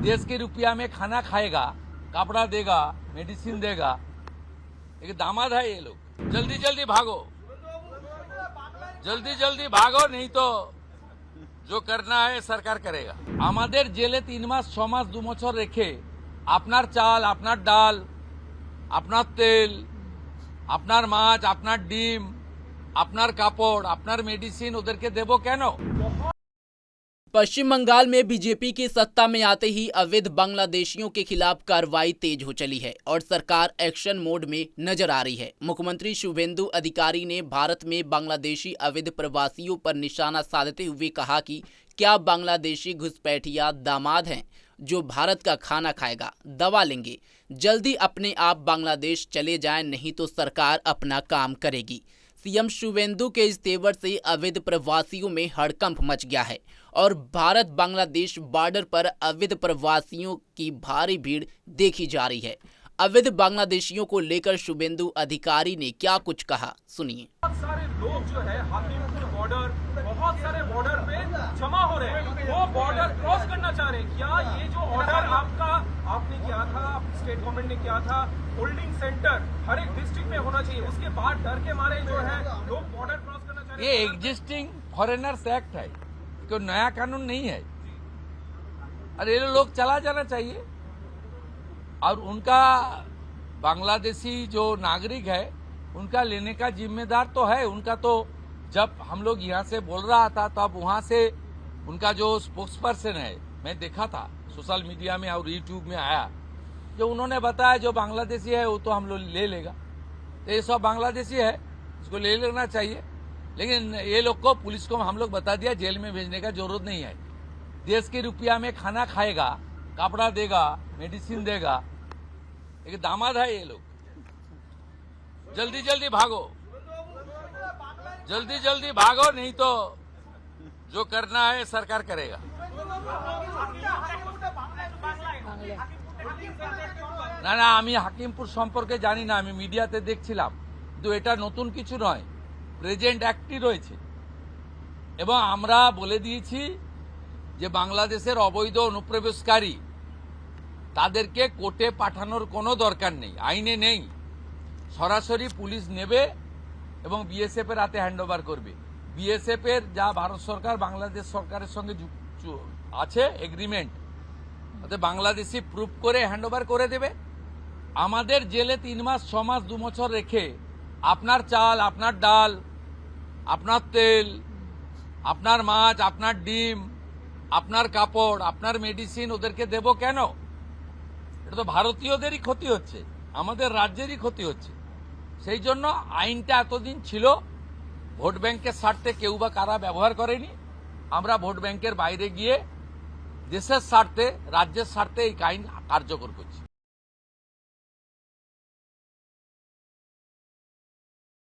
देश के रुपया में खाना खाएगा, कपड़ा देगा, मेडिसिन देगा। एक दामाद है ये लोग। जल्दी जल्दी भागो, जल्दी जल्दी भागो, नहीं तो जो करना है सरकार करेगा। আমাদের জেলে 3 মাস 6 মাস 2 বছর রেখে আপনার চাল, আপনার ডাল, আপনার তেল, আপনার মাছ, আপনার ডিম, আপনার কাপড়, আপনার মেডিসিন ওদেরকে দেবো কেন? पश्चिम बंगाल में बीजेपी की सत्ता में आते ही अवैध बांग्लादेशियों के खिलाफ कार्रवाई तेज हो चली है और सरकार एक्शन मोड में नजर आ रही है। मुख्यमंत्री शुभेंदु अधिकारी ने भारत में बांग्लादेशी अवैध प्रवासियों पर निशाना साधते हुए कहा कि क्या बांग्लादेशी घुसपैठिया दामाद हैं जो भारत का खाना खाएगा, दवा लेंगे, जल्दी अपने आप बांग्लादेश चले जाएं, नहीं तो सरकार अपना काम करेगी। सीएम शुभेंदु के इस तेवर से अवैध प्रवासियों में हड़कंप मच गया है और भारत बांग्लादेश बॉर्डर पर अवैध प्रवासियों की भारी भीड़ देखी जा रही है। अवैध बांग्लादेशियों को लेकर शुभेंदु अधिकारी ने क्या कुछ कहा, सुनिए। बहुत सारे लोग जो है हाकिमपुर बॉर्डर, बहुत सारे बॉर्डर पे जमा हो रहे हैं, वो बॉर्डर क्रॉस करना चाह रहे हैं। क्या ये जो ऑर्डर आपने किया था, स्टेट गवर्नमेंट ने किया था, होल्डिंग सेंटर हर एक डिस्ट्रिक्ट में होना चाहिए, उसके बाद डर के मारे जो है लोग बॉर्डर क्रॉस करना चाह रहे हैं। ये एग्जिस्टिंग फॉरेनर्स एक्ट है, कोई नया कानून नहीं है। और ये लोग चला जाना चाहिए और उनका बांग्लादेशी जो नागरिक है उनका लेने का जिम्मेदार तो है उनका। तो जब हम लोग यहाँ से बोल रहा था तब वहां से उनका जो स्पोक्स पर्सन है, मैं देखा था सोशल मीडिया में और यूट्यूब में आया, जो उन्होंने बताया जो बांग्लादेशी है वो तो हम लोग ले लेगा। तो ये सब बांग्लादेशी है, इसको ले लेना चाहिए। लेकिन ये लोग को, पुलिस को हम लोग बता दिया जेल में भेजने का जरूरत नहीं है। देश के रुपया में खाना खाएगा, कपड़ा देगा, मेडिसिन देगा। एक दामाद है ये लोग। जल्दी जल्दी भागो, जल्दी जल्दी भागो, नहीं तो जो करना है सरकार करेगा। না না, আমি হাকিমপুর সম্পর্কে জানি না, আমি মিডিয়াতে দেখছিলাম, কিন্তু এটা নতুন কিছু নয়, প্রেজেন্ট অ্যাক্টই রয়েছে। এবং আমরা বলে দিয়েছি যে বাংলাদেশের অবৈধ অনুপ্রবেশকারী তাদেরকে কোর্টে পাঠানোর কোনো দরকার নেই, আইনে নেই। সরাসরি পুলিশ নেবে এবং বিএসএফ এর হাতে হ্যান্ডওভার করবে। বিএসএফ এর যা ভারত সরকার বাংলাদেশ সরকারের সঙ্গে আছে এগ্রিমেন্ট, তাতে বাংলাদেশি প্রুফ করে হ্যান্ডওভার করে দেবে। আমাদের জেলে 3 মাস 6 মাস 2 বছর রেখে আপনার চাল, আপনার ডাল, আপনার তেল, আপনার মাছ, আপনার ডিম, আপনার কাপড়, আপনার মেডিসিন ওদেরকে দেবো কেন? এটা তো ভারতীয়দেরই ক্ষতি হচ্ছে, আমাদের রাজ্যেরই ক্ষতি হচ্ছে। সেই জন্য আইনটা এতদিন ছিল ভোট ব্যাংকের স্বার্থে কেউ বা কারা ব্যবহার করেনি। আমরা ভোট ব্যাংকের বাইরে গিয়ে দেশের স্বার্থে, রাজ্যের স্বার্থে এই আইন কার্যকর করছি।